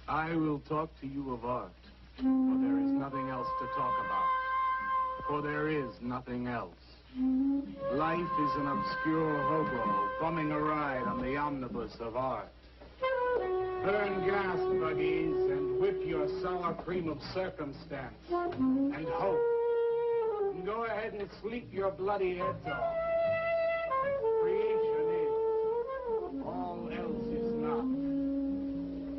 I will talk to you of art, for there is nothing else to talk about. For there is nothing else. Life is an obscure hobo bumming a ride on the omnibus of art. Burn gas buggies and whip your sour cream of circumstance and hope. And go ahead and sleep your bloody heads off. Creation is. All else is not.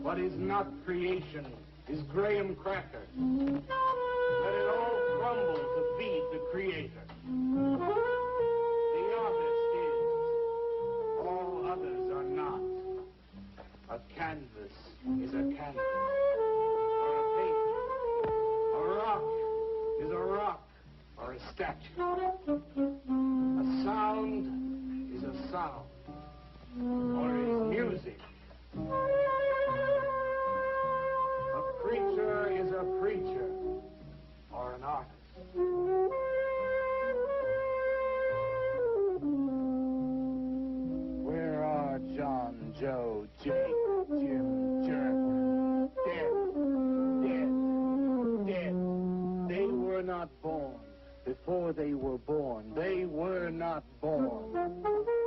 What is not creation is graham cracker. Let it all crumble to feed the creator. The artist is. All others are not. A canvas is a canvas. Or a painting. A rock is a rock. Or a statue. A sound is a sound. Or is music. A creature is a preacher. Or an artist. Where are John, Joe, Jake, Jim, Jerk? Dead. They were not born. Before they were born, they were not born.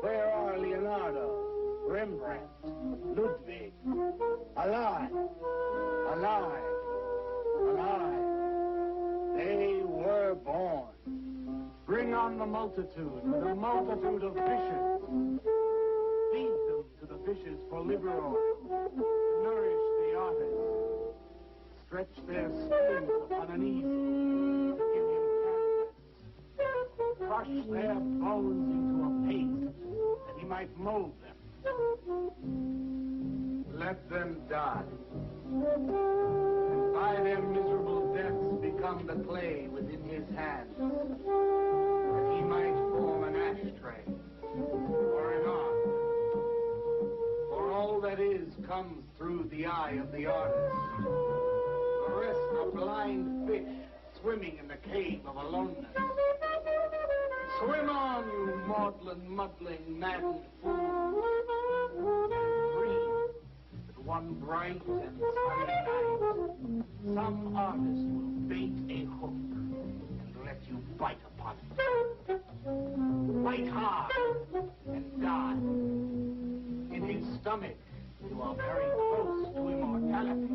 Where are Leonardo, Rembrandt, Ludwig? Alive. They were born. Bring on the multitude with a multitude of fishes. Feed them to the fishes for liver oil. Nourish the artist. Stretch their skins upon an easel to give him canvas. Crush their bones into a paste that he might mold them. Let them die. And by their miserable deaths become the clay within his hands, that he might form an ashtray or an ark. For all that is comes through the eye of the artist. The rest are blind fish swimming in the cave of aloneness. Swim on, you maudlin, muddling, maddened fool. Breathe that one bright and sunny night, some artist will bait a hook and let you bite upon it. Bite hard and die. In his stomach, you are very close to immortality.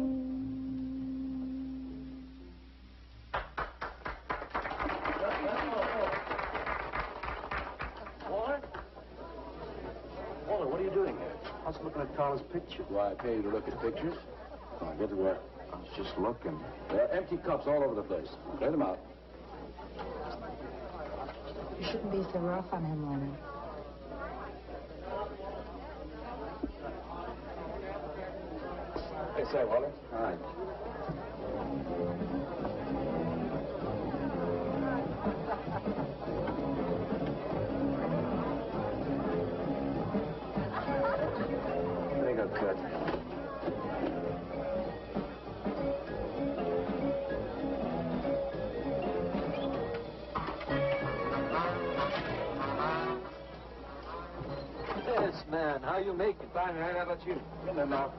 Walter, what are you doing here? I was looking at Carla's picture. Why, I pay you to look at pictures? Come on, get to work. I was just looking. There are empty cups all over the place. Clear them out. You shouldn't be so rough on him, Leonard. Hey, say, Walter. All right. Take a cut. Yes, man. How you make it? Fine, right? How about you? Get them out.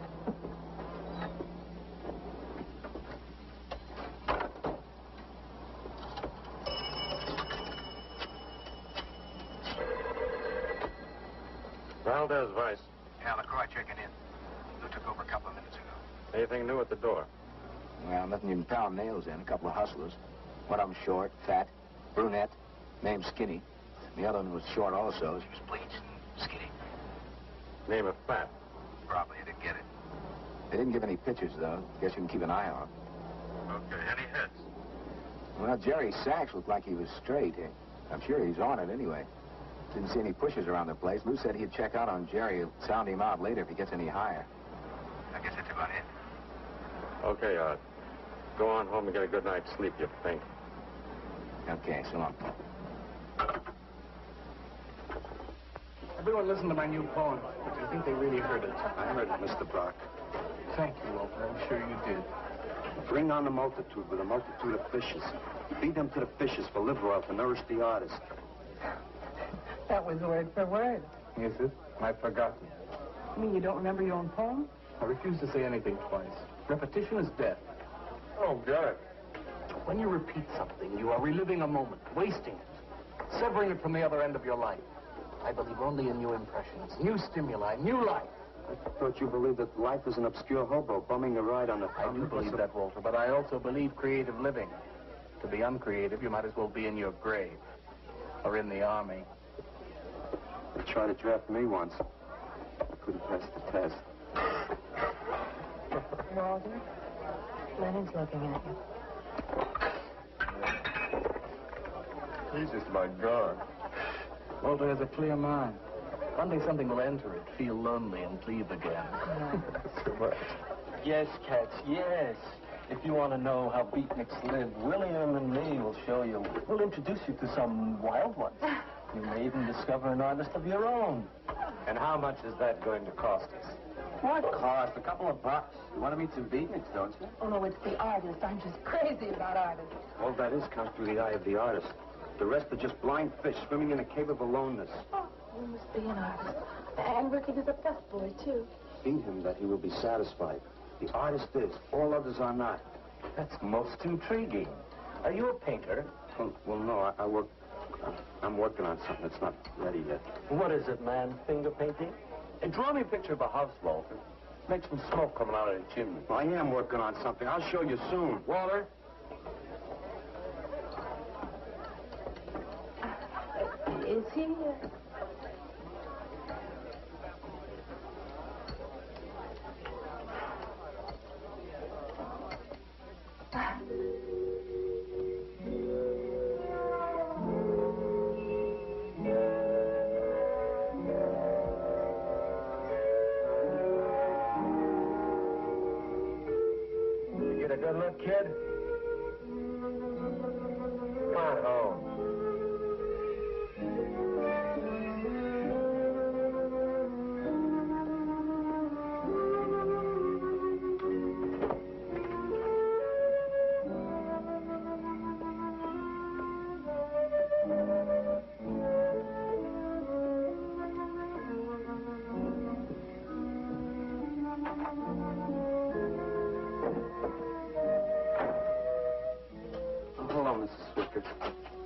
Valdez, Vice. Yeah, LaCroix checking in. Lou took over a couple of minutes ago. Anything new at the door? Well, nothing you can pound nails in. A couple of hustlers. One of them short, fat, brunette, named Skinny. The other one was short also. She was bleached and skinny. Name of Fat. Probably didn't get it. They didn't give any pictures, though. Guess you can keep an eye on them. Okay, any hits? Well, Jerry Sachs looked like he was straight. I'm sure he's on it anyway. Didn't see any pushes around the place. Lou said he'd check out on Jerry. He'll sound him out later if he gets any higher. I guess that's about it. Okay, Art. Go on home and get a good night's sleep, you think. Okay, so long. Everyone listen to my new poem. Do you think they really heard it? I heard it, Mr. Brock. Thank you, Walter. I'm sure you did. Bring on the multitude with a multitude of fishes. Feed them to the fishes for liver oil to nourish the artist. That was word for word. Is it? I've forgotten. You mean you don't remember your own poem? I refuse to say anything twice. Repetition is death. Oh, get it. When you repeat something, you are reliving a moment, wasting it, severing it from the other end of your life. I believe only in new impressions, new stimuli, new life. I thought you believed that life is an obscure hobo bumming a ride on the... I do believe that, Walter, but I also believe creative living. To be uncreative, you might as well be in your grave or in the army. They tried to draft me once. I couldn't pass the test. Walter, Leonard's looking at you. He's just about gone. Walter has a clear mind. One day something will enter it, feel lonely, and leave again. Too much. Yes, cats, yes. If you want to know how beatniks live, William and me will show you. We'll introduce you to some wild ones. You may even discover an artist of your own. And how much is that going to cost us? What cost? A couple of bucks. You want to meet some beatniks, don't you? Oh, no, it's the artist. I'm just crazy about artists. All that is comes through the eye of the artist. The rest are just blind fish swimming in a cave of aloneness. Oh, you must be an artist. And working as a busboy, too. Feed him that he will be satisfied. The artist is. All others are not. That's most intriguing. Are you a painter? Well, no, I'm working on something that's not ready yet. What is it, man? Finger painting? And draw me a picture of a house, Walter. Make some smoke coming out of the chimney. Well, I am working on something. I'll show you soon. Walter? Is he? You get a good look, kid? Come on home. Hello, Mrs. Swicker.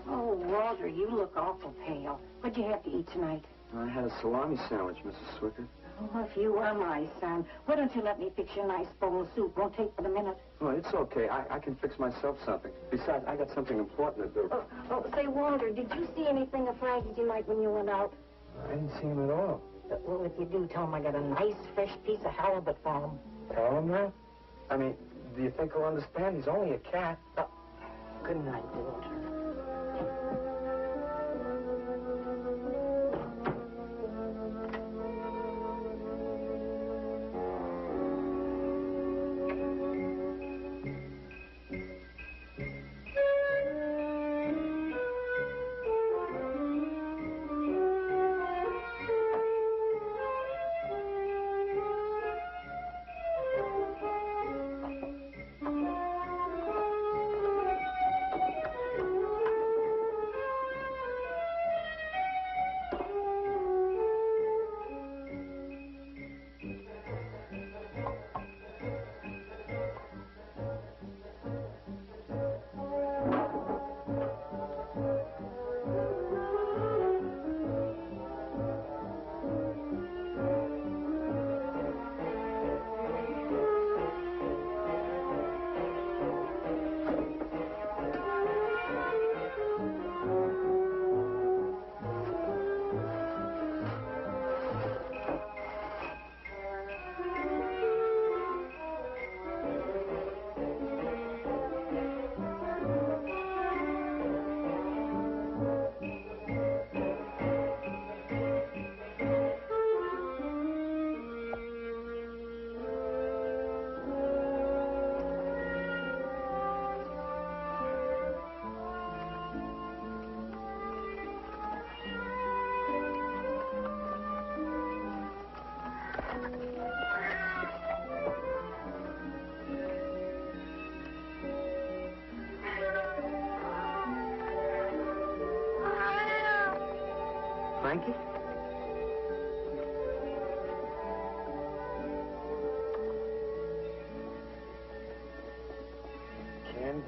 Oh, Walter, you look awful pale. What'd you have to eat tonight? I had a salami sandwich, Mrs. Swicker. Oh, if you were my son, why don't you let me fix you a nice bowl of soup? Won't take but a minute. Oh, it's okay. I can fix myself something. Besides, I got something important to do. Say, Walter, did you see anything of Frankie tonight when you went out? I didn't see him at all. Well, if you do, tell him I got a nice, fresh piece of halibut for him. Tell him that? I mean, do you think he'll understand? He's only a cat. Good night, Walter.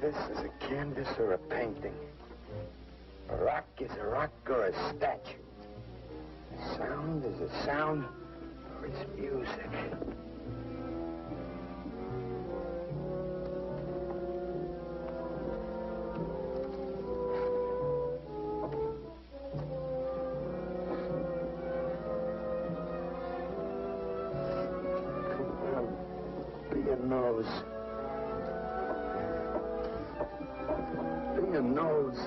canvas is a canvas or a painting. A rock is a rock or a statue. A sound is a sound or it's music. Come on, be your nose. Be your nose.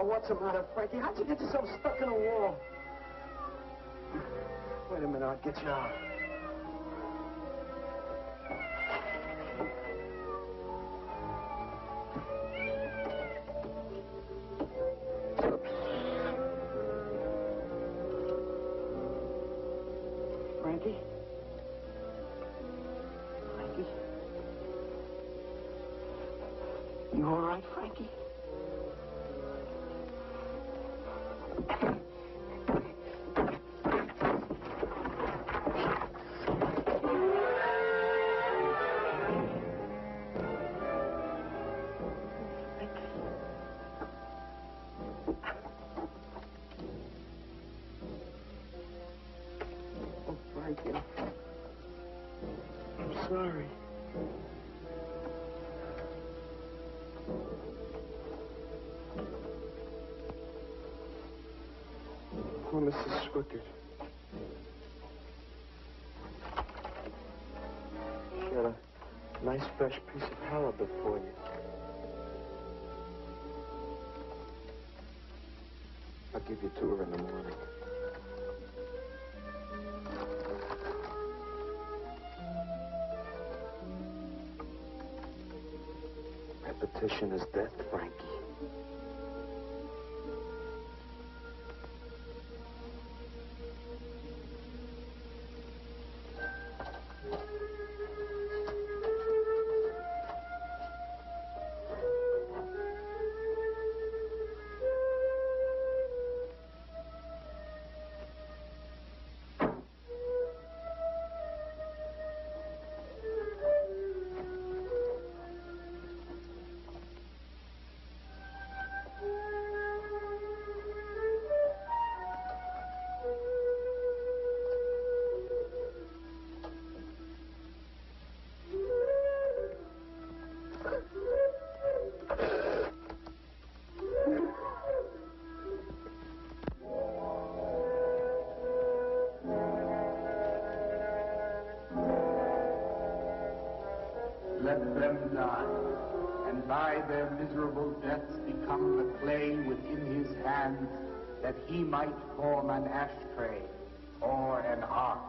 What's the matter, Frankie? How'd you get yourself stuck in a wall? Wait a minute, I'll get you out. Frankie? Frankie? You all right, Frankie? I'm sorry. Poor Mrs. Swickard. She had a nice fresh piece of halibut for you. I'll give you to her in the morning. Repetition is death, Frankie. Let them die, and by their miserable deaths become the clay within his hands, that he might form an ashtray or an ark.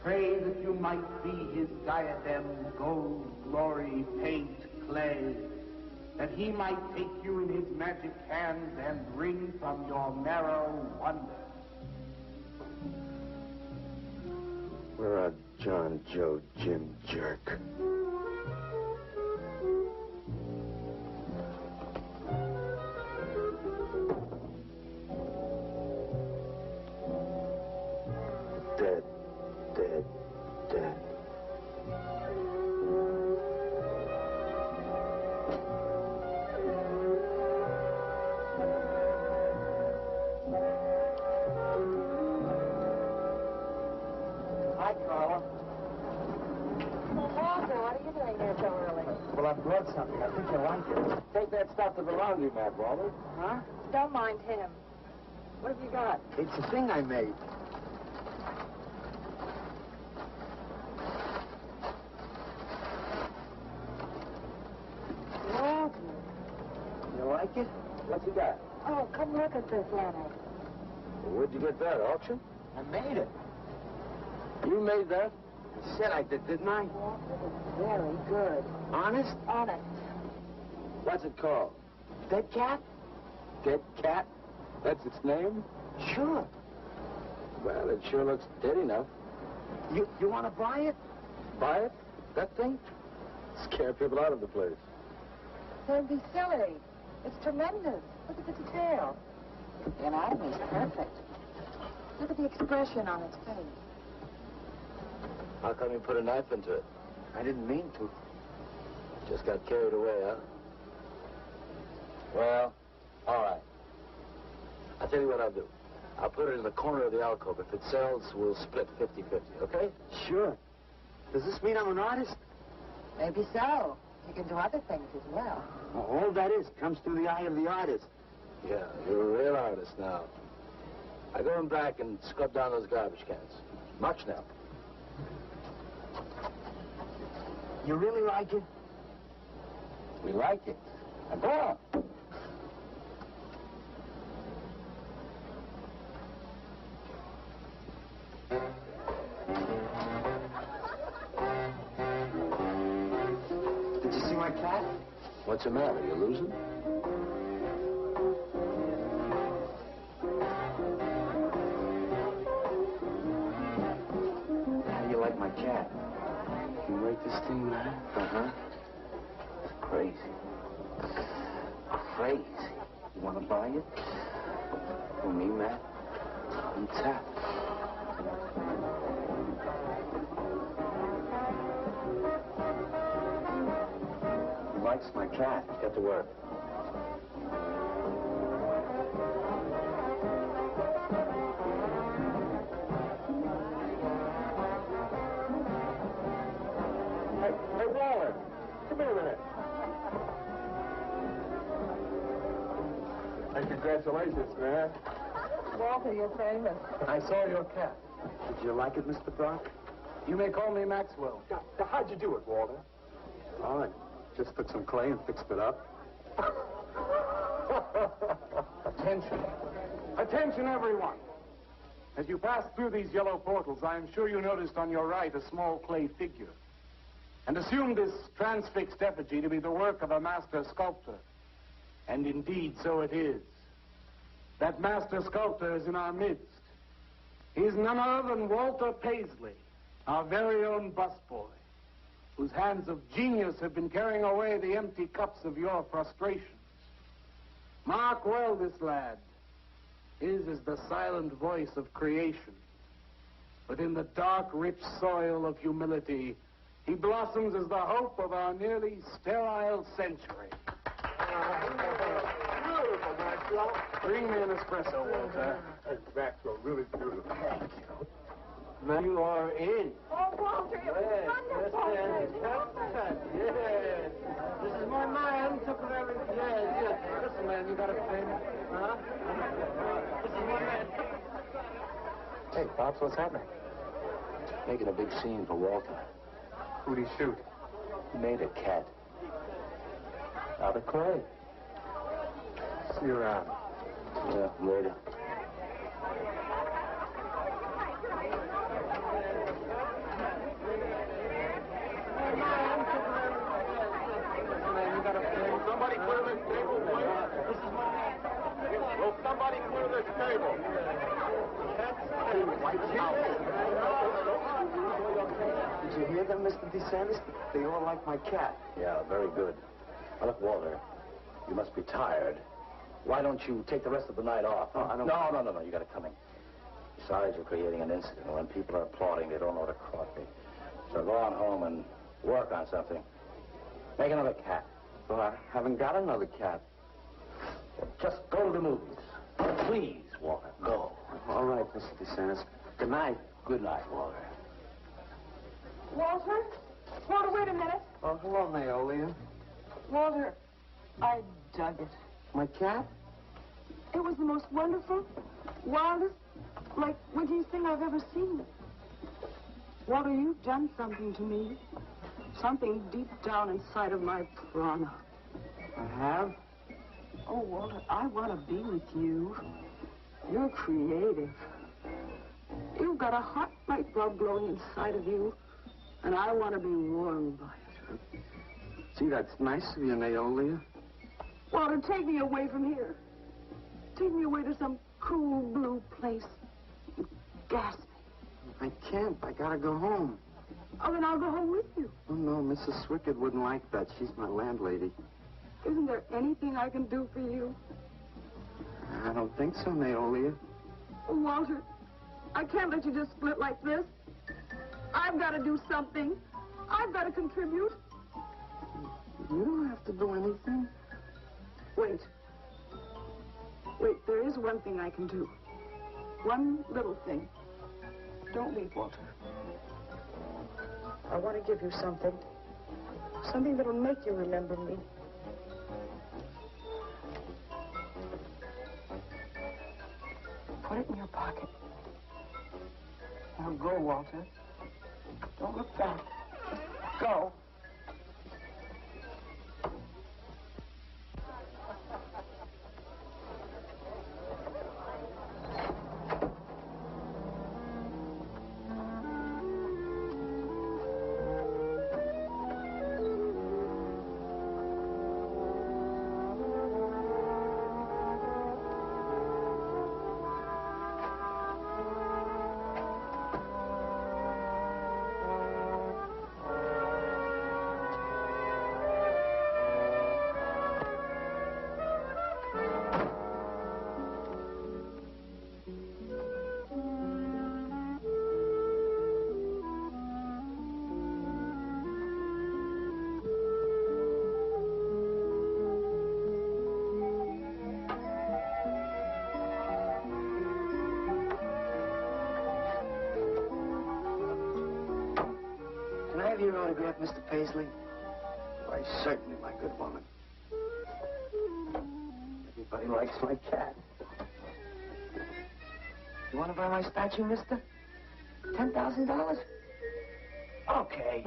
Pray that you might be his diadem, gold, glory, paint, clay, that he might take you in his magic hands and wring from your marrow wonder. Where are John, Joe, Jim, Jerk? Dead, dead, dead. Hi, Carla. Walter, what are you doing here so early? Well, I brought something. I think you'll like it. Take that stuff to the laundromat, Walter. Huh? Don't mind him. What have you got? It's a thing I made. Walter. You like it? What you got? Oh, come look at this, Leonard. Well, where'd you get that, auction? I made it. You made that? I said I did, didn't I? Walter, it's very good. Honest? Honest. What's it called? Dead cat? Dead cat? That's its name? Sure. Well, it sure looks dead enough. You want to buy it? Buy it? That thing? Scare people out of the place. Don't be silly. It's tremendous. Look at the detail. The anatomy's perfect. Look at the expression on its face. How come you put a knife into it? I didn't mean to. Just got carried away, huh? Well, all right. I'll tell you what I'll do. I'll put it in the corner of the alcove. If it sells, we'll split 50-50, okay? Sure. Does this mean I'm an artist? Maybe so. You can do other things as well. All that is comes through the eye of the artist. Yeah, you're a real artist now. I go in back and scrub down those garbage cans. Much now. You really like it? We like it. Now go on. Did you see my cat? What's the matter? You losing? How do you like my cat? You rate this thing, man? Uh-huh. It's crazy. Crazy. You want to buy it? Who, me, Matt? On tap. He likes my cat. Get to work. Hey, Walter, come here a minute. Hey, congratulations, man. Walter, you're famous. I saw your cat. Did you like it, Mr. Brock? You may call me Maxwell. Now, how'd you do it, Walter? All right. Just took some clay and fixed it up. Attention. Attention, everyone. As you pass through these yellow portals, I am sure you noticed on your right a small clay figure, and assumed this transfixed effigy to be the work of a master sculptor. And indeed, so it is. That master sculptor is in our midst. He is none other than Walter Paisley, our very own busboy, whose hands of genius have been carrying away the empty cups of your frustrations. Mark well this lad. His is the silent voice of creation. But in the dark, rich soil of humility, he blossoms as the hope of our nearly sterile century. Beautiful, Maxwell. Bring me an espresso, Walter. Hey, Maxwell, really beautiful. Thank you. Now you are in. Oh, Walter, it was wonderful. Yes. This is my man. Took it every... Yes. Listen, man, you got a pen? Huh? This is my man. Hey, Pops, what's happening? Making a big scene for Walter. Who'd he shoot? He made a cat. Out of clay. See you around. Yeah, later. Somebody clear this table, please. This is my man. Will somebody clear this table? Did you hear them, Mr. DeSantis? They all like my cat. Yeah, very good. Now, look, Walter, you must be tired. Why don't you take the rest of the night off? Oh, I don't... No. You got it coming. Besides, you're creating an incident. When people are applauding, they don't know to copy. So go on home and work on something. Make another cat. Well, I haven't got another cat. Just go to the movies. Please, Walter, go. All right, Mr. DeSantis. Good night. Good night, Walter. Walter? Walter, wait a minute. Oh, hello, Naolia. Walter, I dug it. My cat? It was the most wonderful, wildest, like wittiest thing I've ever seen. Walter, you've done something to me. Something deep down inside of my prana. I have? Oh, Walter, I want to be with you. You're creative. You've got a hot light bulb glowing inside of you, and I want to be warmed by it. Gee, that's nice of you, Naolia. Walter, take me away from here. Take me away to some cool blue place. Gas me. I can't. I gotta go home. Oh, then I'll go home with you. Oh, no, Mrs. Swickett wouldn't like that. She's my landlady. Isn't there anything I can do for you? I don't think so, Naolia. Oh, Walter, I can't let you just split like this. I've got to do something. I've got to contribute. You don't have to do anything. Wait. Wait, there is one thing I can do. One little thing. Don't leave, Walter. I want to give you something. Something that'll make you remember me. Put it in your pocket. Now go, Walter. Don't look back. Go. Can I have your autograph, Mr. Paisley? Why, certainly, my good woman. Everybody likes my cat. You want to buy my statue, mister? $10,000? Okay.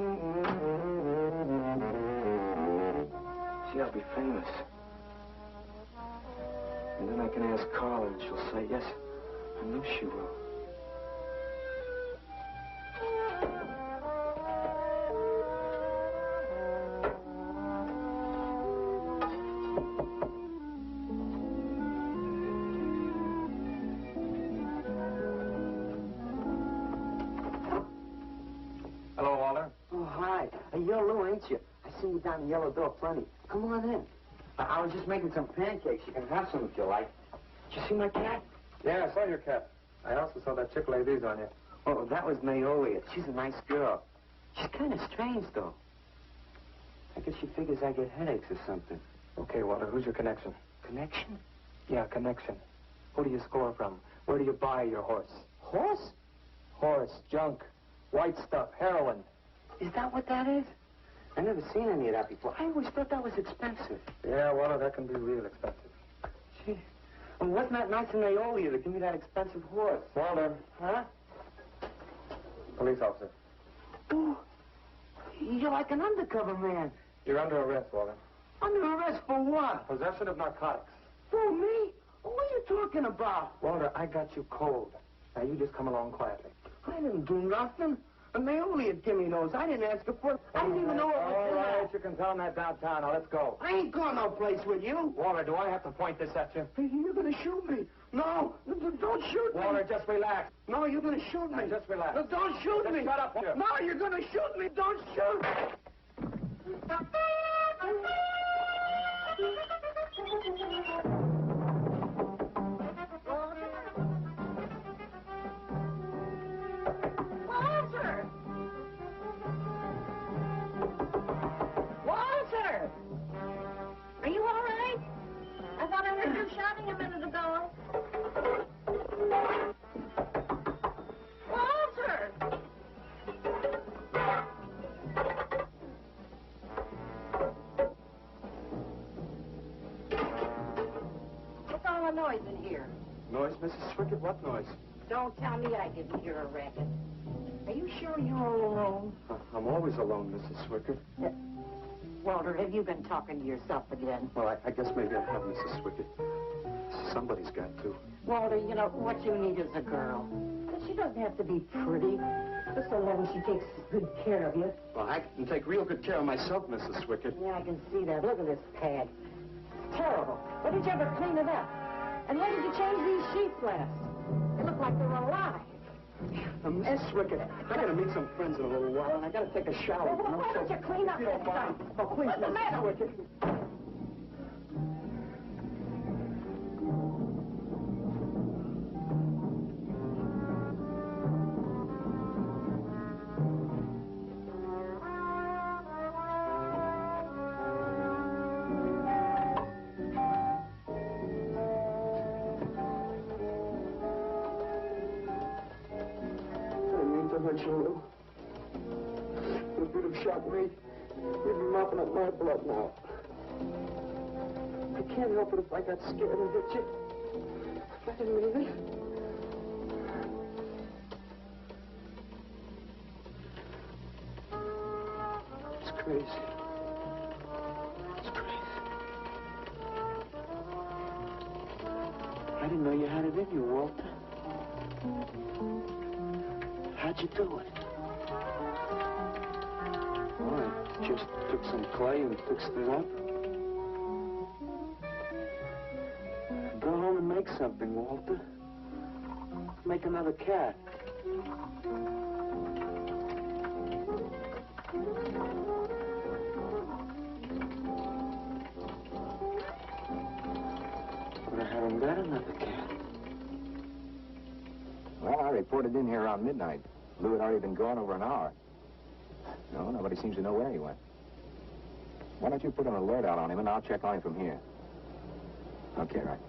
See, I'll be famous. And then I can ask Carla, and she'll say yes. I know she will. Hello, Walter. Oh, hi. You're Lou, ain't you? I seen you down the yellow door plenty. Come on in. I was just making some pancakes. You can have some if you like. Did you see my cat? Yeah, I saw your cat. I also saw that chick lay these on you. Oh, that was Naolia. She's a nice girl. She's kind of strange, though. I guess she figures I get headaches or something. Okay, Walter, who's your connection? Connection? Yeah, connection. Who do you score from? Where do you buy your horse? Horse? Horse, junk, white stuff, heroin. Is that what that is? I never seen any of that before. I always thought that was expensive. Yeah, Walter, that can be real expensive. Gee. Well, wasn't that nice of Naolia to give me that expensive horse? Walter. Huh? Police officer. Oh, you're like an undercover man. You're under arrest, Walter. Under arrest for what? Possession of narcotics. For me? What are you talking about? Walter, I got you cold. Now, you just come along quietly. I didn't do nothing. Naolia give me those. I didn't ask her for it. I didn't even know it was All right, there. you can tell him that downtown. Now, let's go. I ain't going no place with you. Walter, do I have to point this at you? You're gonna shoot me. No, don't shoot me. Walter, just relax. No, you're gonna shoot me. Now, just relax. No, don't shoot Just me. shut up, Walter. No, you're gonna shoot me. Don't shoot. Walter! Walter! Are you all right? I thought I heard you shouting a minute ago. Walter! What's all the noise in here? Noise, Mrs. Swickett? What noise? Don't tell me I didn't hear a racket. Are you sure you're all alone? I'm always alone, Mrs. Swickett. Walter, have you been talking to yourself again? Well, I guess maybe I have, Mrs. Swickett. Somebody's got to. Walter, you know, what you need is a girl. But she doesn't have to be pretty. Just so long as she takes good care of you. Well, I can take real good care of myself, Mrs. Swickett. Yeah, I can see that. Look at this pad. terrible. When did you ever clean it up? And when did you change these sheets last? They look like they were alive. A mess, Rickett. I gotta meet some friends in a little while, and I gotta take a shower. Well, why don't you clean up that stuff? Oh, please, What's the matter with you? You if you'd have shot me, you'd be mopping up my blood now. I can't help it if I got scared and hit you. I didn't mean it. It's crazy. It's crazy. I didn't know you had it in you, Walter. How'd you do it? Well, I just took some clay and fixed it up. Go home and make something, Walter. Make another cat. But I haven't got another cat. Well, I reported in here around midnight. Lou had already been gone over an hour. No, nobody seems to know where he went. Why don't you put an alert out on him, and I'll check on him from here. Okay, right.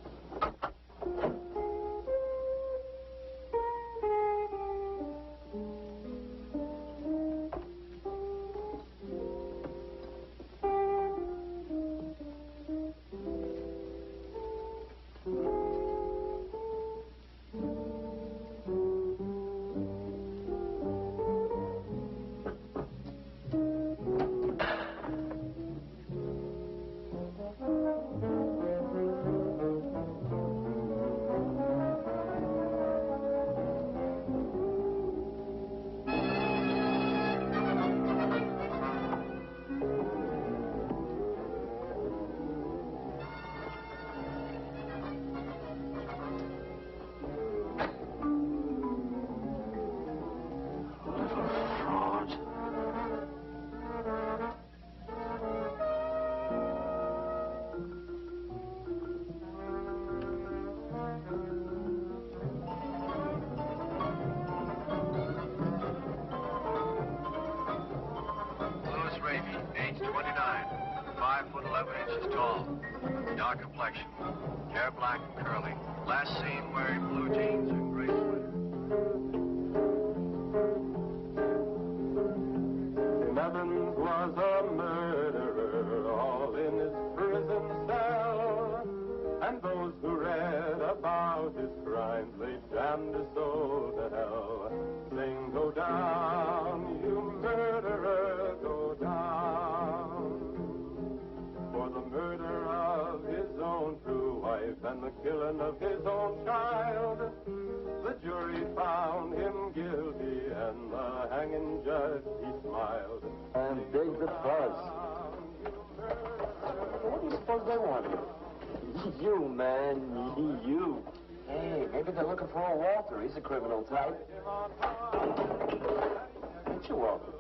Age 29, 5 foot 11 inches tall, dark complexion, hair black and curly. Last seen wearing blue jeans and gray sweater. Evans was a murderer, all in his prison cell. And those who read about his crimes, they damned his soul to hell. Saying, go down, you murderer, go down. For the murder of his own true wife and the killing of his own child, the jury found him guilty and the hanging judge, he smiled. And dig the buzz. What do you suppose they want here? You, man. You. Hey, maybe they're looking for old Walter. He's a criminal type. Ain't you, Walter?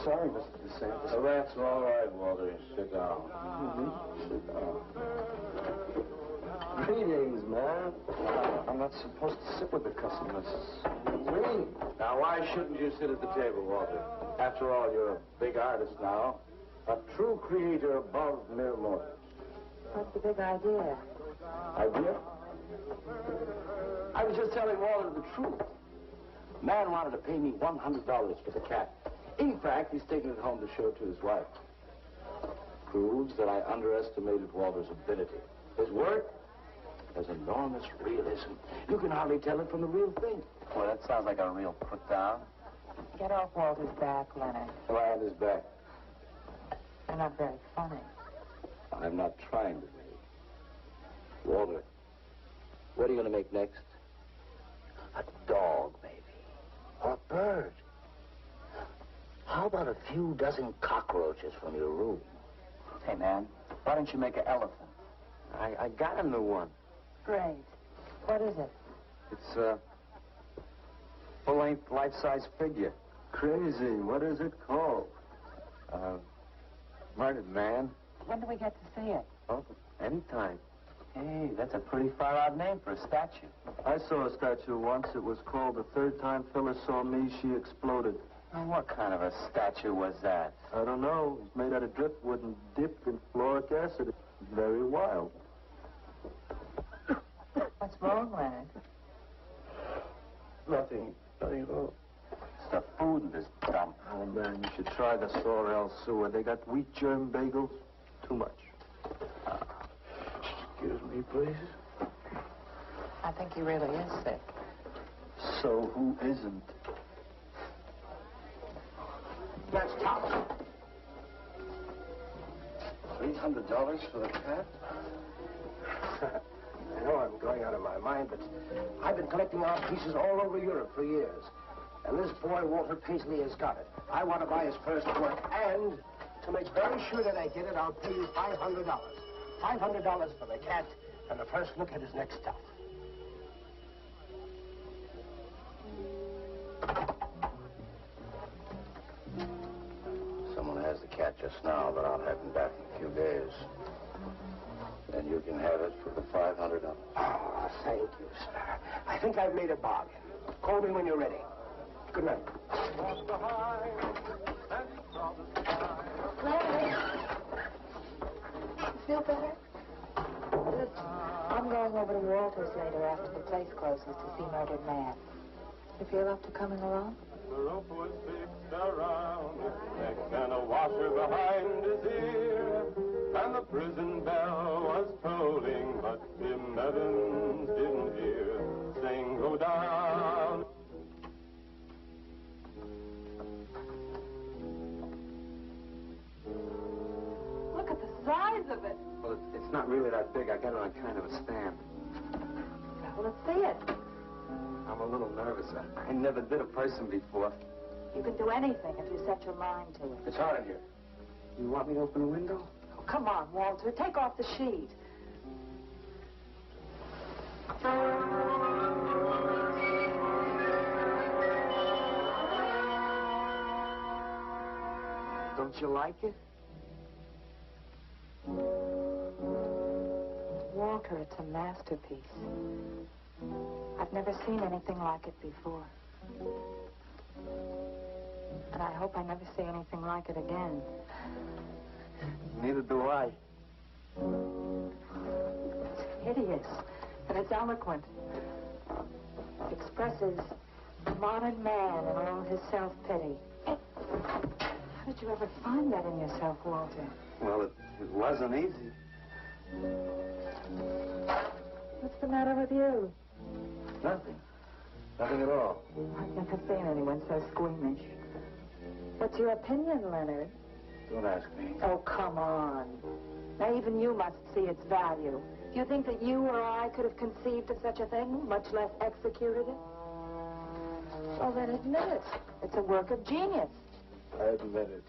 Sorry, Mr. DeSantis. Oh, that's all right, Walter. Sit down. Sit down. Greetings, man. I'm not supposed to sit with the customers. Me? Now, why shouldn't you sit at the table, Walter? After all, you're a big artist now. A true creator above mere mortals. What's the big idea? Idea? I was just telling Walter the truth. Man wanted to pay me $100 for the cat. In fact, he's taking it home to show it to his wife. Proves that I underestimated Walter's ability. His work has enormous realism. You can hardly tell it from the real thing. Well, that sounds like a real put down. Get off Walter's back, Leonard. Why on his back? You're not very funny. I'm not trying to be. Walter, what are you going to make next? A dog, maybe. Or a bird. How about a few dozen cockroaches from your room? Hey, man, Why don't you make an elephant? I got a new one. Great. What is it? It's a full-length, life-size figure. Crazy. What is it called? Murdered man. When do we get to see it? Oh, anytime. Hey, that's a pretty far-out name for a statue. I saw a statue once. It was called The Third Time Phyllis Saw Me, She Exploded. Well, what kind of a statue was that? I don't know. It's made out of driftwood and dipped in fluoric acid. It's very wild. What's wrong, Leonard? Nothing at all. It's the food in this dump. Oh, man, you should try the Sorrel sewer. They got wheat germ bagels. Too much. Excuse me, please. I think he really is sick. So who isn't? That's top. $800 for the cat? I know I'm going out of my mind, but I've been collecting art pieces all over Europe for years. And this boy, Walter Paisley, has got it. I want to buy his first work, and to make very sure that I get it, I'll pay you $500. $500 for the cat and the first look at his next stuff. Someone has the cat just now, but I'll have him back in a few days. Then you can have it for the $500. Oh, thank you, sir. I think I've made a bargain. Call me when you're ready. Good night. Larry, you feel better? Listen, I'm going over to Walter's later after the place closes to see Murdered Man. You feel up to coming along? The rope was fixed around his neck and a washer behind his ear. And the prison bell was tolling, but Tim Evans didn't hear. Sing, go down. Look at the size of it. Well, it's not really that big. I got it on kind of a stand. Well, let's see it. I'm a little nervous. I never did a person before. You can do anything if you set your mind to it. It's hot in here. You want me to open the window? Oh, come on, Walter. Take off the sheet. Don't you like it? Walter, it's a masterpiece. I've never seen anything like it before. And I hope I never see anything like it again. Neither do I. It's hideous, and it's eloquent. It expresses the modern man and all his self-pity. How did you ever find that in yourself, Walter? Well, it wasn't easy. What's the matter with you? Nothing. Nothing at all. I've never seen anyone so squeamish. What's your opinion, Leonard? Don't ask me. Oh, come on. Now, even you must see its value. Do you think that you or I could have conceived of such a thing, much less executed it? Well, then admit it. It's a work of genius. I admit it.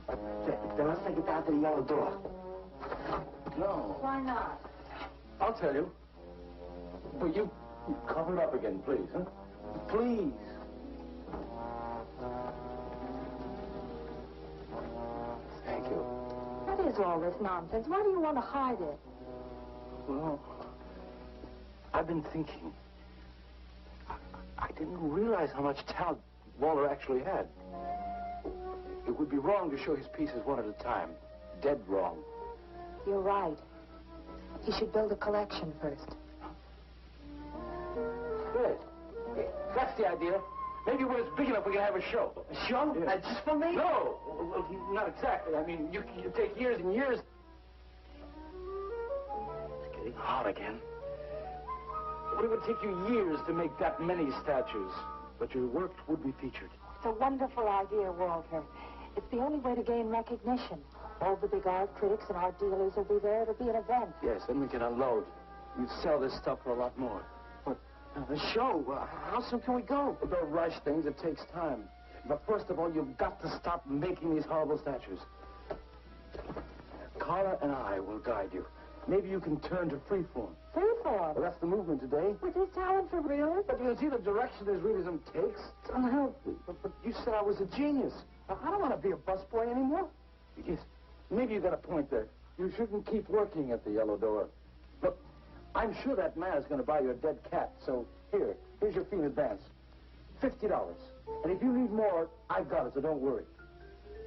Then let's take it down to the yellow door. No. Why not? I'll tell you. But you cover it up again, please, huh? Please. Thank you. What is all this nonsense? Why do you want to hide it? Well, I've been thinking. I didn't realize how much talent Walter actually had. It would be wrong to show his pieces one at a time. Dead wrong. You're right. He should build a collection first. Good. That's the idea. Maybe when it's big enough, we can have a show. A show? Yeah. Just for me? No, well, not exactly. I mean, you take years and years. It's getting hot again. It would take you years to make that many statues, but your work would be featured. It's a wonderful idea, Walter. It's the only way to gain recognition. All the big art critics and art dealers will be there. It'll be an event. Yes, then we can unload. We'd sell this stuff for a lot more. But the show, how soon can we go? Well, don't rush things. It takes time. But first of all, you've got to stop making these horrible statues. Carla and I will guide you. Maybe you can turn to freeform. Freeform? Well, that's the movement today. With his talent for realism? But you see, the direction there's realism takes. It's unhealthy. But you said I was a genius. Now, I don't want to be a busboy anymore. Yes, maybe you got a point there. You shouldn't keep working at the Yellow Door. Look, I'm sure that man is going to buy you a dead cat. So here's your fee in advance. $50. And if you need more, I've got it, so don't worry.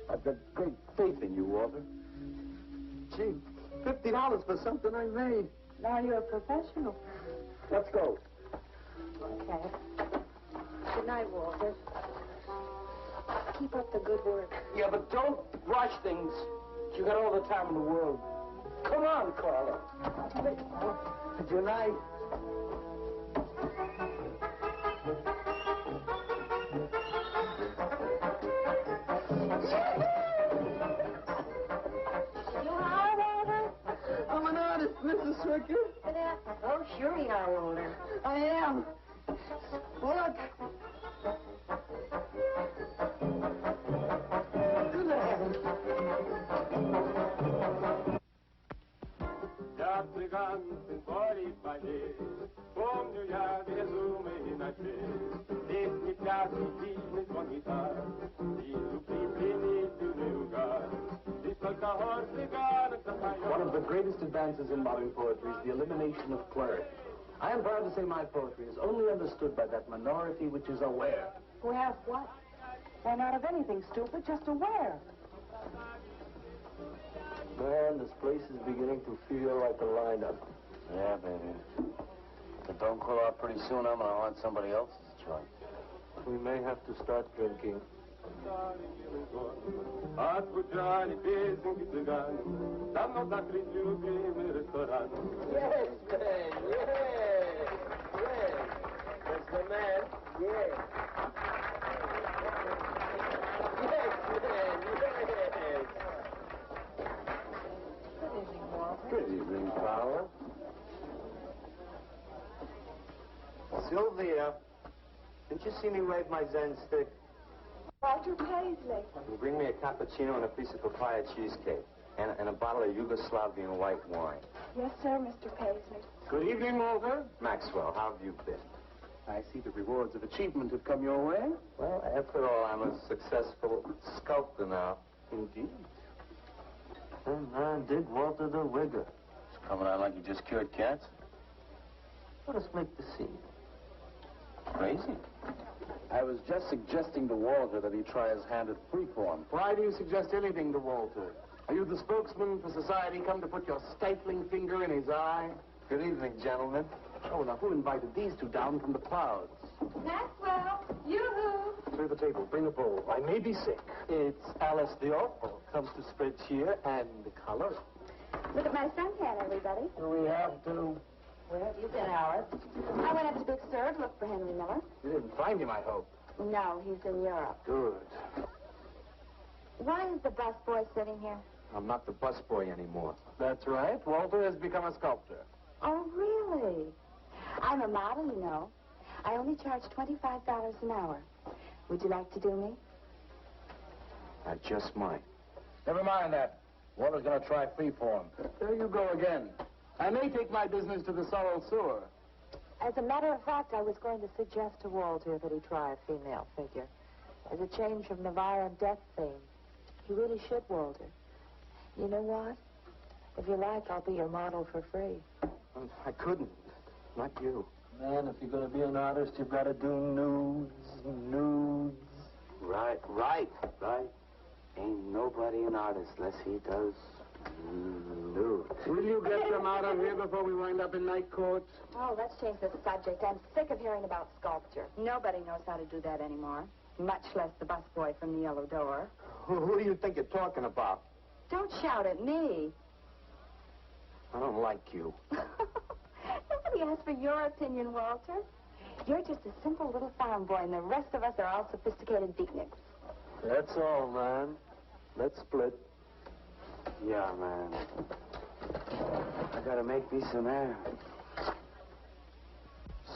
I've got great faith in you, Walter. Gee, $50 for something I made. Now you're a professional. Let's go. Okay. Good night, Walter. Keep up the good work. Yeah, but don't rush things. You got all the time in the world. Come on, Carla. Good night. I'm an artist, Mrs. Stricker. Oh, sure you are, Walter. I am. Look. Good heavens. Я цыган, сын Борис помню я безумы и ночей. Песни, пляски, фильмы, звон гитар, и укрепленный дюный угар. Лишь только хор цыганок запоет. One of the greatest advances in modern poetry is the elimination of clarity. I am proud to say my poetry is only understood by that minority which is aware. Aware of what? Why, not of anything, stupid, just aware. Man, this place is beginning to feel like a lineup. Yeah, baby. But don't call out pretty soon. I'm going to haunt somebody else's joint. We may have to start drinking. Отзвучали песенки цыган, давно закрыт любимый ресторан. Yes, man, yes, yes. That's the man, yes. Yes, man, yes. Good evening, Walter. Good evening, Carla. Sylvia, didn't you see me wave my Zen stick? Walter Paisley. Bring me a cappuccino and a piece of papaya cheesecake. And a bottle of Yugoslavian white wine. Yes, sir, Mr. Paisley. Good evening, Walter. Maxwell, how have you been? I see the rewards of achievement have come your way. Well, after all, I'm a successful sculptor now. Indeed. And man, did Walter the Wigger. It's coming out like you just cured cats. Let us make the scene. Crazy. I was just suggesting to Walter that he try his hand at freeform. Why do you suggest anything to Walter? Are you the spokesman for society come to put your stifling finger in his eye? Good evening, gentlemen. Oh, now who invited these two down from the clouds? Maxwell, yoo-hoo. Clear the table. Bring a bowl. I may be sick. It's Alice the Opal. Comes to spread cheer and color. Look at my suntan, everybody. We have to. Where have you been, Alice? I went up to Big Sur to look for Henry Miller. You didn't find him, I hope. No, he's in Europe. Good. Why is the busboy sitting here? I'm not the busboy anymore. That's right. Walter has become a sculptor. Oh, really? I'm a model, you know. I only charge $25 an hour. Would you like to do me? I just might. Never mind that. Walter's going to try freeform. There you go again. I may take my business to the Sorrel Sewer. As a matter of fact, I was going to suggest to Walter that he try a female figure. As a change from the violent death theme. He really should, Walter. You know what? If you like, I'll be your model for free. I couldn't. Not you. Man, if you're going to be an artist, you've got to do nudes. Right. Ain't nobody an artist unless he does nude. Will you get them out of here before we wind up in night court? Oh, let's change the subject. I'm sick of hearing about sculpture. Nobody knows how to do that anymore. Much less the busboy from the Yellow Door. Who do you think you're talking about? Don't shout at me. I don't like you. Nobody asked for your opinion, Walter. You're just a simple little farm boy, and the rest of us are all sophisticated beatniks. That's all, man. Let's split. Yeah, man. I gotta make me some air.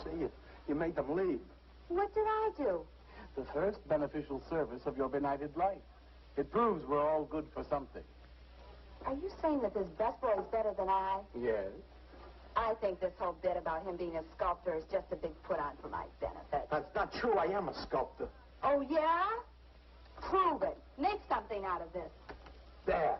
See, you made them leave. What did I do? The first beneficial service of your benighted life. It proves we're all good for something. Are you saying that this busboy is better than I? Yes. I think this whole bit about him being a sculptor is just a big put-on for my benefit. That's not true. I am a sculptor. Oh, yeah? Prove it. Make something out of this. There.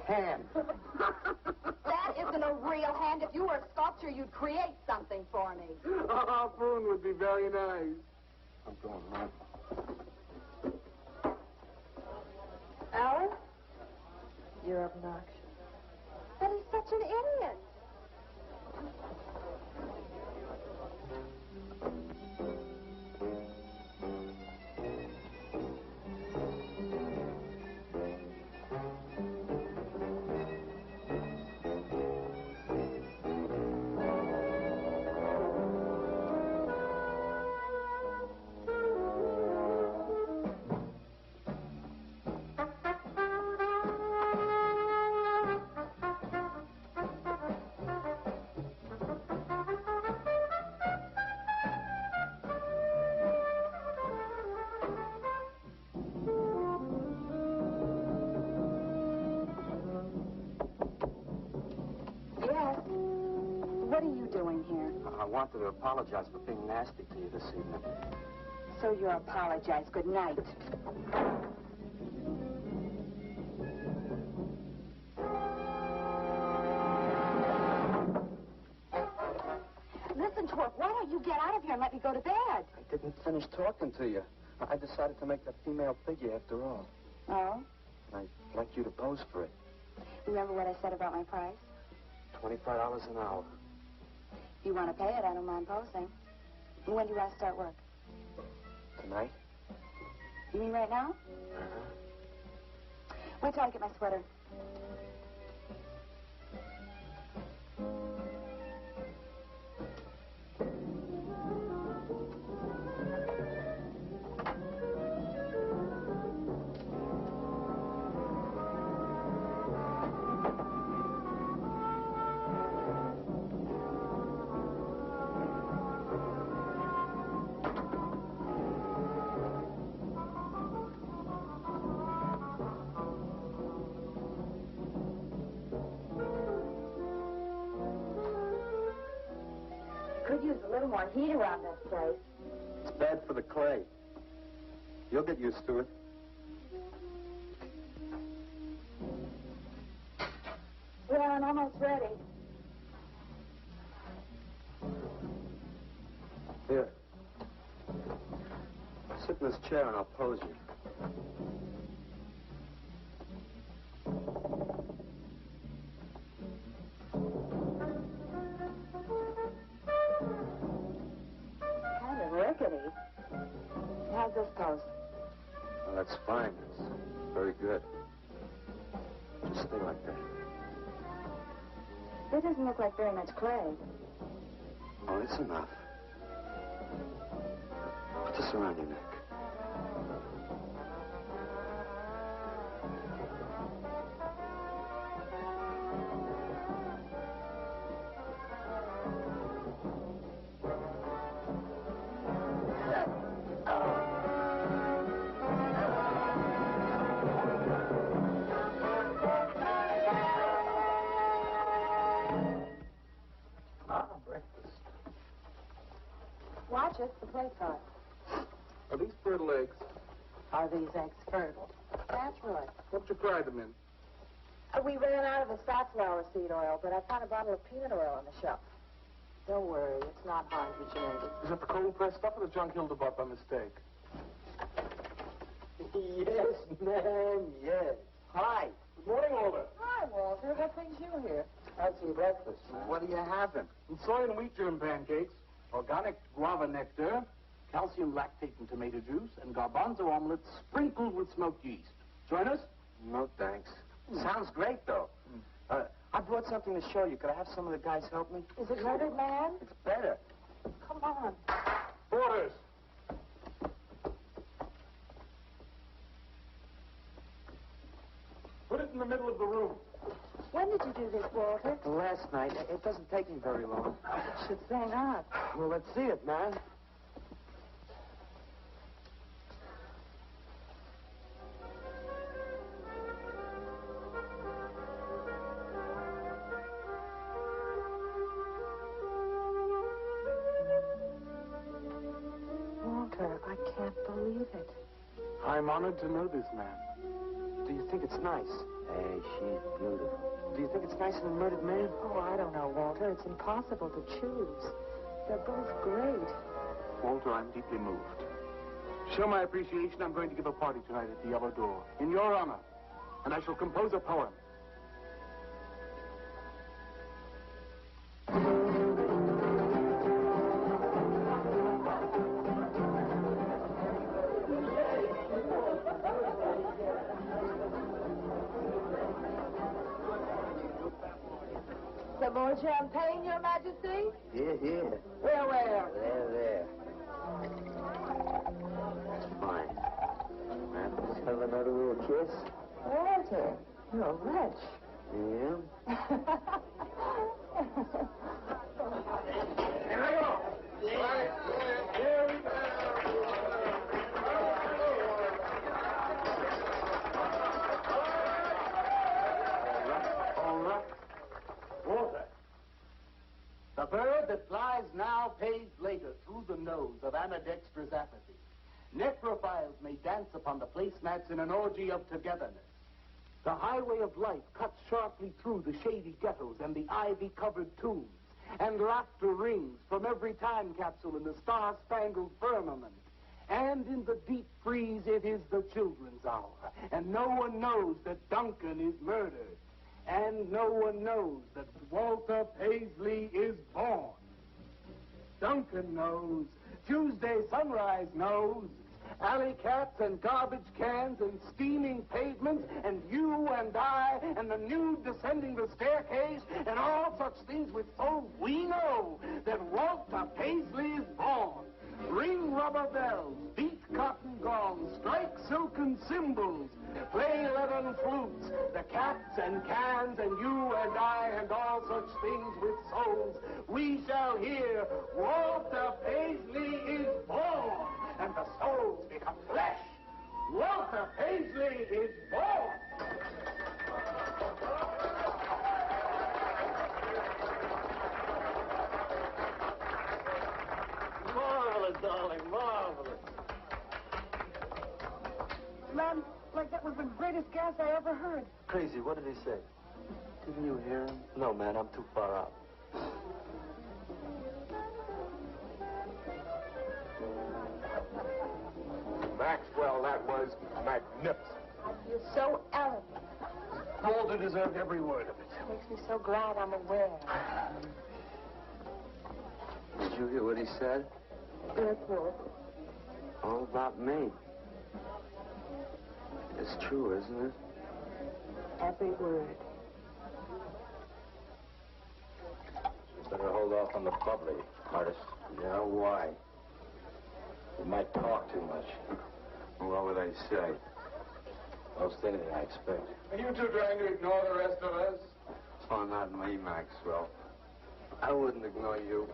Hand. That isn't a real hand. If you were a sculptor, you'd create something for me. A harpoon would be very nice. I'm going home. Alan? You're obnoxious. But he's such an idiot. What are you doing here? I wanted to apologize for being nasty to you this evening. So you apologize. Good night. Listen, Twerp, why don't you get out of here and let me go to bed? I didn't finish talking to you. I decided to make that female figure after all. Oh? I'd like you to pose for it. Remember what I said about my price? $25 an hour. If you want to pay it, I don't mind posing. When do you want to start work? Tonight? You mean right now? Wait till I get my sweater. Could use a little more heat around this place. It's bad for the clay. You'll get used to it. Well, I'm almost ready. Here. Sit in this chair and I'll pose you. Kind of rickety. How's this pose? Well, that's fine. It's very good. Just stay like that. It doesn't look like very much clay. Oh, it's enough. Put this around your neck. Breakfast. Watch it, the plate's hot. Are these fertile eggs? Are these eggs fertile? Naturally. What you fry them in? We ran out of the safflower seed oil, but I found a bottle of peanut oil on the shelf. Don't worry, it's not hydrogenated. Is that the cold pressed stuff or the junk Hilda bought by mistake? Yes, ma'am, yes. Hi. Good morning, Walter. Hi, Walter. What brings you here? Had some breakfast, man. What are you having? And soy and wheat germ pancakes, organic guava nectar, calcium lactate and tomato juice, and garbanzo omelets sprinkled with smoked yeast. Join us? No, thanks. Sounds great, though. I brought something to show you. Could I have some of the guys help me? Is it murdered man? It's better. Come on. Orders. Put it in the middle of the room. When did you do this, Walter? Last night. It doesn't take me very long. I should say not. Well, let's see it, man. I'm honored to know this man. Do you think it's nice? Hey, she's beautiful. Do you think it's nice in a murdered man? Oh, I don't know, Walter. It's impossible to choose. They're both great. Walter, I'm deeply moved. To show my appreciation, I'm going to give a party tonight at the Yellow Door, in your honor. And I shall compose a poem. Some more champagne, Your Majesty? Here, here. Where? There. That's fine. Man, let's have another little kiss. Walter, you're a wretch. Yeah? Here we go. Here we go. All right. Walter. The bird that flies now pays later through the nose of ambidextrous apathy. Necrophiles may dance upon the placemats in an orgy of togetherness. The highway of life cuts sharply through the shady ghettos and the ivy-covered tombs, and laughter rings from every time capsule in the star-spangled firmament. And in the deep freeze, it is the children's hour, and no one knows that Duncan is murdered. And no one knows that Walter Paisley is born. Duncan knows. Tuesday Sunrise knows. Alley cats and garbage cans and steaming pavements and you and I and the nude descending the staircase and all such things with so we know that Walter Paisley is born. Ring rubber bells, beat cotton gongs, strike silken cymbals, play leathern flutes, the cats and cans and you and I and all such things with souls. We shall hear Walter Paisley is born, and the souls become flesh. Walter Paisley is born. Marvelous, darling, marvelous. Man, like that was the greatest gas I ever heard. Crazy, what did he say? Didn't you hear him? No, man, I'm too far out. Maxwell, that was magnificent. You're so elegant. Walter deserved every word of it. Makes me so glad I'm aware. Did you hear what he said? Yes, Walter. All about me. It's true, isn't it? Every word. You better hold off on the bubbly, artist. Yeah, why? You might talk too much. What would I say? Most anything, I expect. Are you two trying to ignore the rest of us? Oh, not me, Maxwell. I wouldn't ignore you.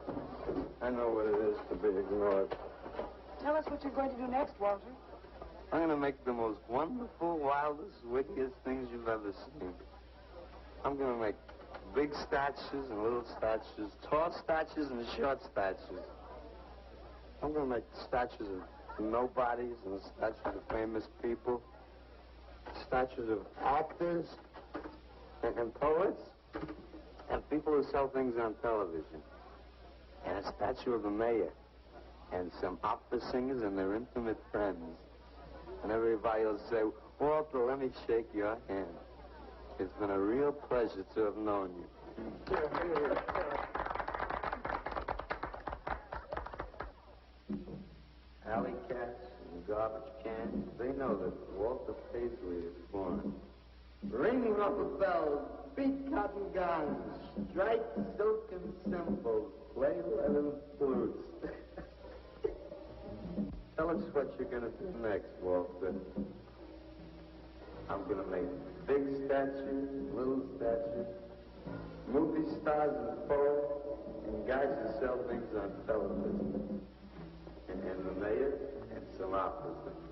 I know what it is to be ignored. Tell us what you're going to do next, Walter. I'm going to make the most wonderful, wildest, wickedest things you've ever seen. I'm going to make big statues and little statues, tall statues and short statues. I'm going to make statues of nobodies and statues of famous people, statues of actors and poets and people who sell things on television, and a statue of the mayor and some opera singers and their intimate friends. And everybody will say, Walter, let me shake your hand. It's been a real pleasure to have known you. Alley cats and garbage cans, they know that Walter Paisley is born. Ring rubber bells, beat cotton gongs, strike silken cymbals, play leathern flutes. Tell us what you're going to do next, Walter. I'm going to make big statues, little statues, movie stars and poets, and guys who sell things on television. And the mayor and some opera singers.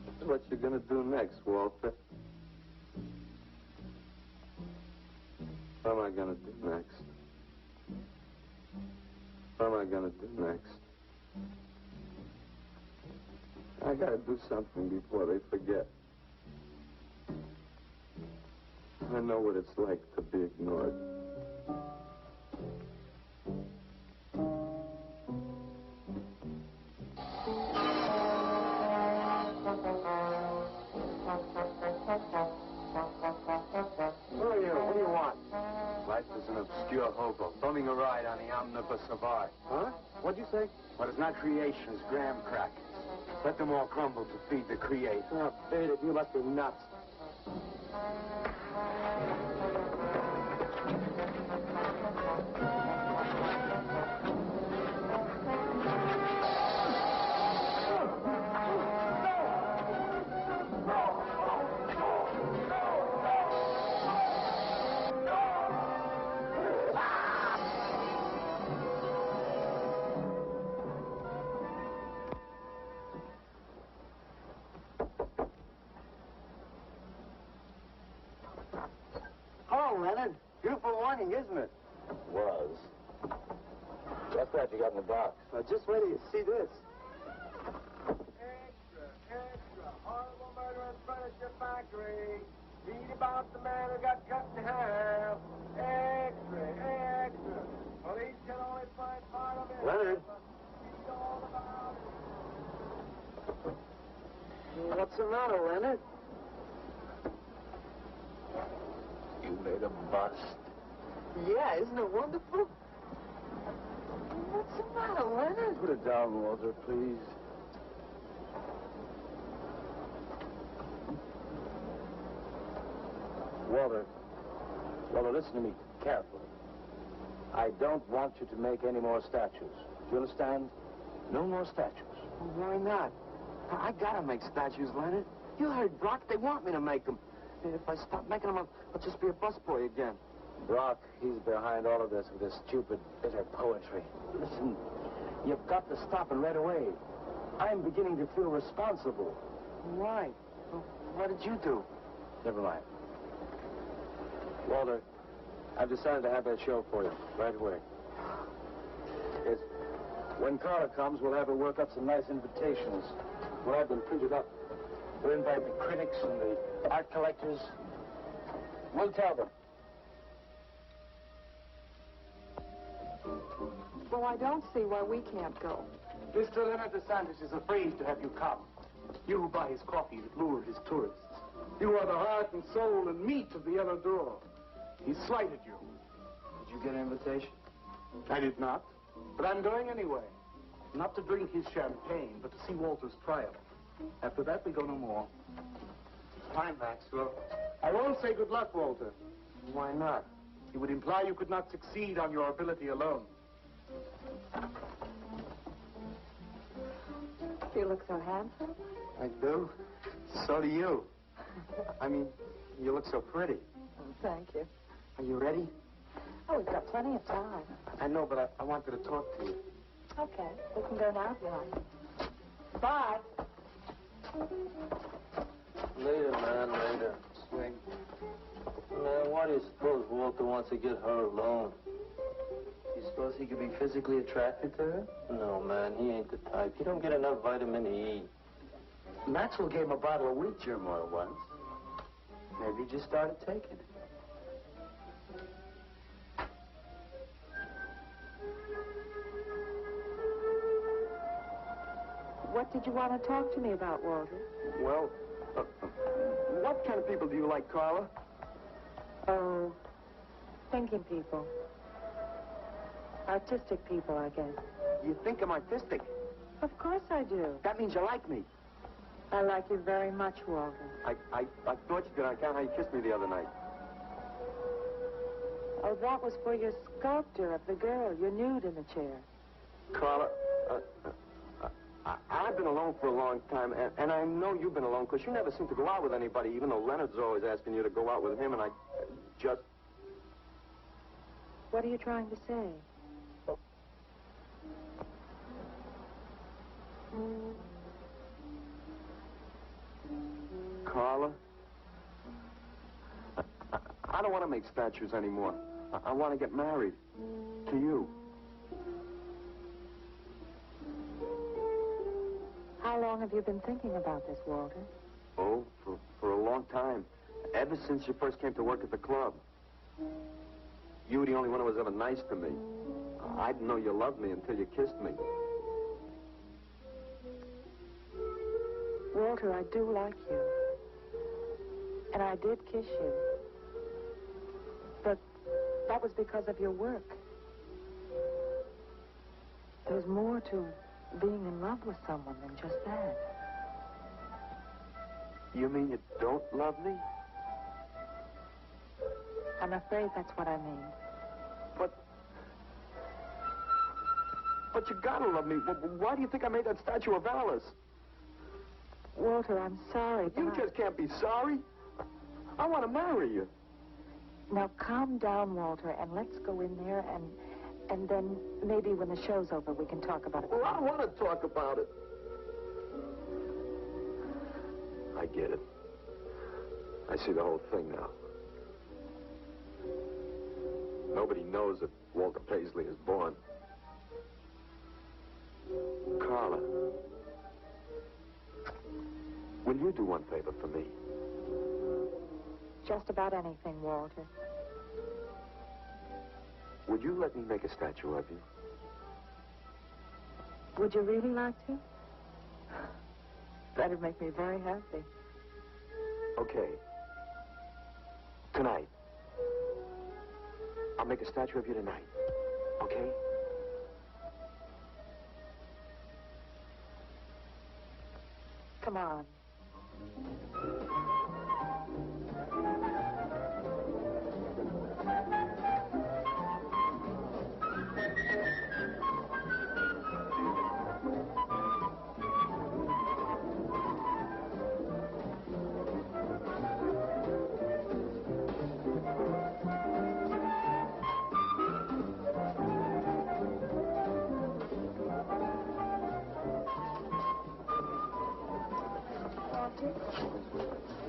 That's what you're going to do next, Walter. What am I going to do next? What am I going to do next? I gotta do something before they forget. I know what it's like to be ignored. Who are you? What do you want? Life is an obscure hobo, bumming a ride on the omnibus of art. Huh? What'd you say? What is not creation is graham crackers. Let them all crumble to feed the creator. Oh, David, you must be nuts. Hello, Leonard. Beautiful morning, isn't it? Was. What's that you got in the box? Just wait till you see this. Extra. Horrible murder in furniture factory. Read about the man who got cut in half. Extra. Police can only find part of it. Leonard. Read all about it. What's the matter, Leonard? You made a bust. Yeah, isn't it wonderful? What's the matter, Leonard? Put it down, Walter, please. Walter, listen to me carefully. I don't want you to make any more statues. Do you understand? No more statues. Why not? I gotta make statues, Leonard. You heard Brock. They want me to make them. If I stop making them, I'll just be a busboy again. Brock, he's behind all of this with his stupid, bitter poetry. Listen, you've got to stop it right away. I'm beginning to feel responsible. Why? What did you do? Never mind. Walter, I've decided to have that show for you right away. It's, when Carla comes, we'll have her work up some nice invitations. We'll have them printed up. We'll invite the critics and the art collectors. We'll tell them. Well, I don't see why we can't go. Mr. Leonard DeSantis is afraid to have you come. You who buy his coffee that lure his tourists. You are the heart and soul and meat of the other door. He slighted you. Did you get an invitation? I did not, but I'm going anyway. Not to drink his champagne, but to see Walter's triumph. After that, we go no more. Fine, Maxwell. I won't say good luck, Walter. Why not? It would imply you could not succeed on your ability alone. You look so handsome. I do. So do you. I mean, you look so pretty. Thank you. Are you ready? Oh, we've got plenty of time. I know, but I wanted to talk to you. Okay, we can go now if you like. Bye. Later, man, later. Swing. Man, why do you suppose Walter wants to get her alone? You suppose he could be physically attracted to her? No, man, he ain't the type. He don't get enough vitamin E. Maxwell gave him a bottle of wheat germ oil once. Maybe he just started taking it. What did you want to talk to me about, Walter? Well, what kind of people do you like, Carla? Oh, thinking people. Artistic people, I guess. You think I'm artistic? Of course I do. That means you like me. I like you very much, Walter. I thought you did on account how you kissed me the other night. Oh, that was for your sculpture of the girl, your nude in the chair. Carla, I've been alone for a long time, and I know you've been alone, because you never seem to go out with anybody, even though Leonard's always asking you to go out with him, and I just... What are you trying to say? Carla, I don't want to make statues anymore. I want to get married. To you. How How long have you been thinking about this, Walter? Oh, for a long time. Ever since you first came to work at the club. You were the only one who was ever nice to me. I didn't know you loved me until you kissed me. Walter, I do like you. And I did kiss you. But that was because of your work. There's more to being in love with someone than just that. You mean you don't love me? I'm afraid that's what I mean. But you gotta love me. Why do you think I made that statue of Alice? Walter, I'm sorry, but You just can't be sorry. I want to marry you. Now, calm down, Walter, and let's go in there and then maybe when the show's over we can talk about it. Well, I don't want to talk about it. I get it. I see the whole thing now. Nobody knows that Walter Paisley is born. Carla, will you do one favor for me? Just about anything, Walter. Would you let me make a statue of you? Would you really like to? That'd make me very happy. Okay. Tonight. I'll make a statue of you tonight. Okay? Come on.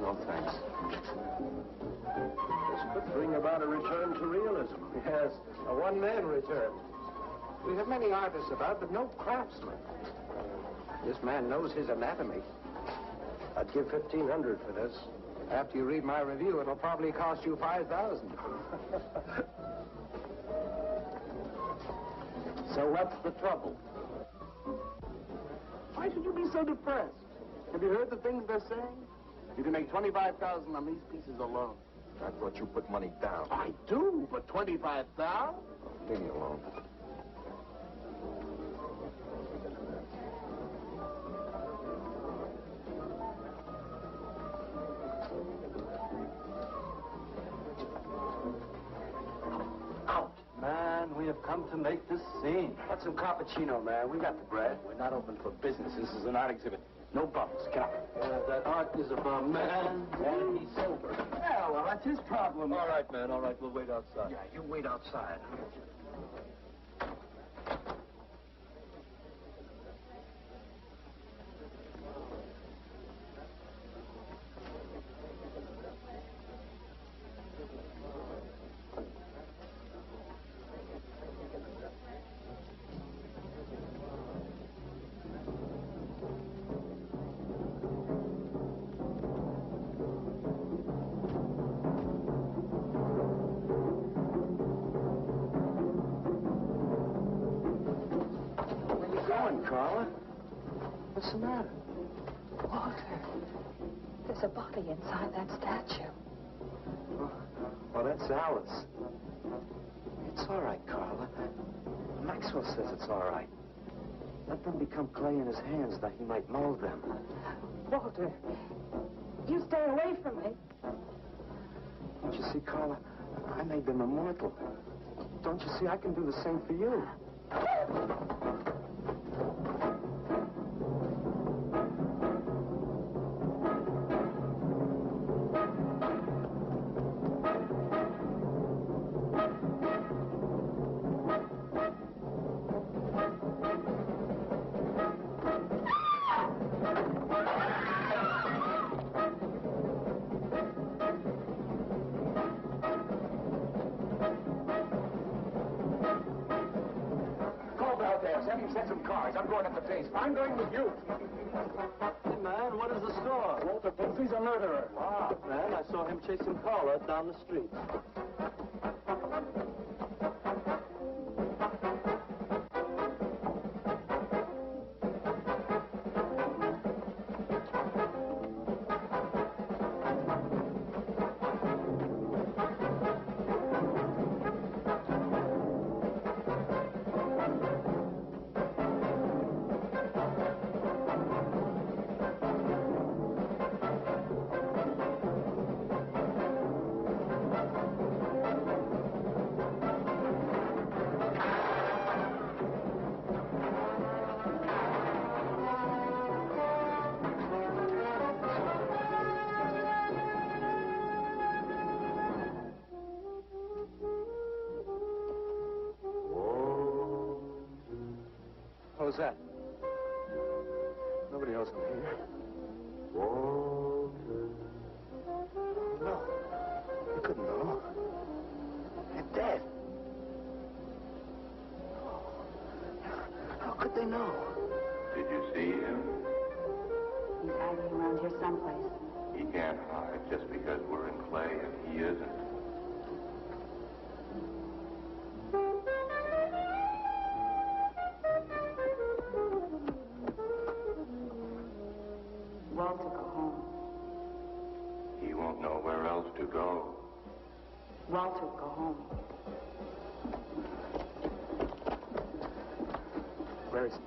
No, thanks. This could bring about a return to realism. Yes, a one-man return. We have many artists about, but no craftsmen. This man knows his anatomy. I'd give $1,500 for this. After you read my review, it'll probably cost you $5,000. So what's the trouble? Why should you be so depressed? Have you heard the things they're saying? You can make $25,000 on these pieces alone. I thought you put money down. I do, but $25,000? Leave me alone. Out. Man, we have come to make this scene. What's some cappuccino, man? We got the bread. We're not open for business. This is an art exhibit. No bums. Get up. That art is about man, and he's sober. Yeah, well, that's his problem. All right, man, all right. We'll wait outside. Yeah, you wait outside. Carla? What's the matter? Walter, there's a body inside that statue. Well, that's Alice. It's all right, Carla. Maxwell says it's all right. Let them become clay in his hands that he might mold them. Walter, you stay away from me. Don't you see, Carla? I made them immortal. Don't you see? I can do the same for you. Have him send some cars. I'm going up the pace. I'm going with you. Hey, man, what is the score? Walter Paisley's a murderer. Wow, man, I saw him chasing Paula down the street. What was that? Nobody else in here. Walter. No. You couldn't know. They're dead. How could they know? Did you see him? He's hiding around here someplace. He can't hide just because we're in clay and he isn't. Walter, go home. He won't know where else to go. Walter, go home. Where is he?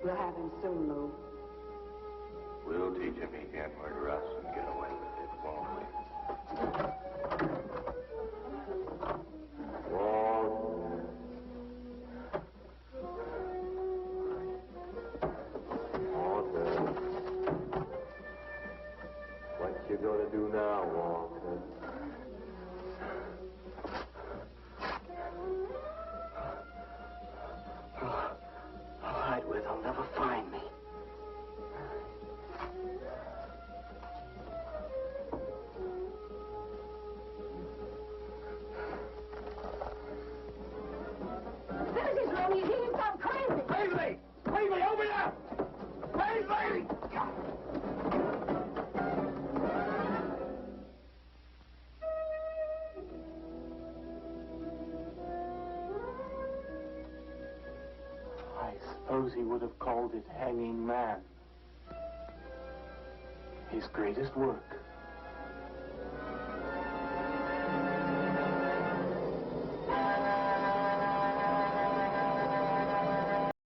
We'll have him soon, Lou. We'll teach him he can't murder us and get away with it, won't we? What you gonna do now, Walter? I'll hide where they'll never find me. There he's running. He's gone crazy. Paisley! Paisley, open up! Paisley! I suppose he would have called it Hanging Man. His greatest work.